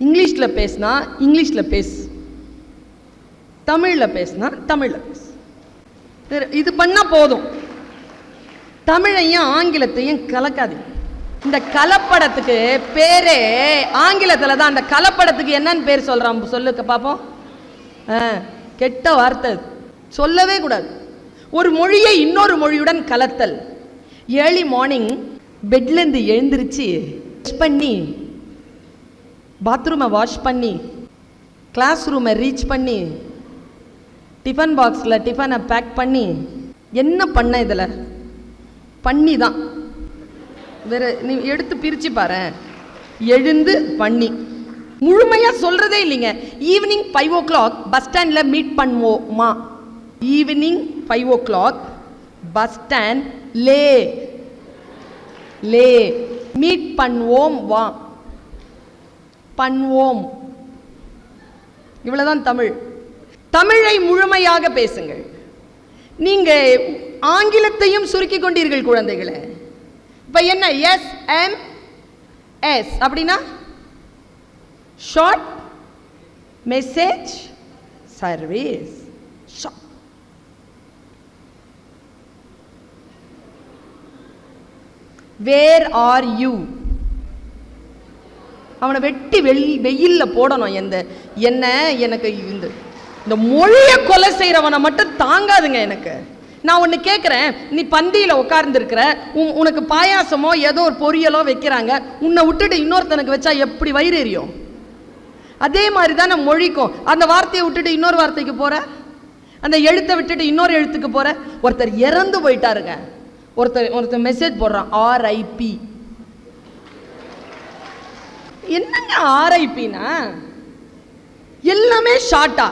இங்கிலீஷில் பேசினா இங்கிலீஷில் பேசு, தமிழில் பேசினா தமிழில் பேசு. இது பண்ணால் போதும். தமிழையும் ஆங்கிலத்தையும் கலக்காது. இந்த கலப்படத்துக்கு பேரே ஆங்கிலத்தில் தான். அந்த கலப்படத்துக்கு என்னன்னு பேர் சொல்கிறான் சொல்லுக்க பார்ப்போம். கெட்ட வார்த்தை, சொல்லவே கூடாது. ஒரு மொழியை இன்னொரு மொழியுடன் கலத்தல். ஏர்லி மார்னிங் பெட்லேருந்து எழுந்திருச்சு வாஷ் பண்ணி, பாத்ரூமை வாஷ் பண்ணி, கிளாஸ் ரூமை ரீச் பண்ணி, டிஃபன் பாக்ஸில் டிஃபனை பேக் பண்ணி, என்ன பண்ண இதில் பண்ணி தான். வேறு நீ எடுத்து பிரித்து பாரு. எழுந்து பண்ணி முழுமையாக சொல்கிறதே இல்லைங்க. ஈவினிங் 5 o'clock பஸ் ஸ்டாண்டில் மீட் பண்ணுவோமா? ஈவினிங் 5 o'clock பஸ் ஸ்டாண்ட் லே மீட் பண்ணுவோம் வா, பண்ணுவோம். இவ்வளவுதான் தமிழ். தமிழை முழுமையாக பேசுங்கள். நீங்க ஆங்கிலத்தையும் சுருக்கி கொண்டீர்கள் குழந்தைகளே. இப்ப என்ன SMS அப்படின்னா short message service. Where are you? அவனை வெட்டி வெயிலில் போடணும். என்ன எனக்கு இந்த மொழியை கொலை செய்கிறவனை மட்டும் தாங்காதுங்க எனக்கு. நான் ஒன்று கேட்குறேன், நீ பந்தியில் உட்கார்ந்துருக்கிற, உனக்கு பாயாசமோ ஏதோ ஒரு பொரியலோ வைக்கிறாங்க, உன்னை விட்டுட்டு இன்னொருத்தனுக்கு வச்சா எப்படி வயிறு எரியும்? அதே மாதிரி தான் நான் மொழிக்கும். அந்த வார்த்தையை விட்டுட்டு இன்னொரு வார்த்தைக்கு போகிற, அந்த எழுத்தை விட்டுட்டு இன்னொரு எழுத்துக்கு போகிற. ஒருத்தர் இறந்து போயிட்டாருங்க, ஒருத்தர் மெசேஜ் போடுறான் RIP. என்னங்க RIPனா? எல்லாமே ஷார்ட்டா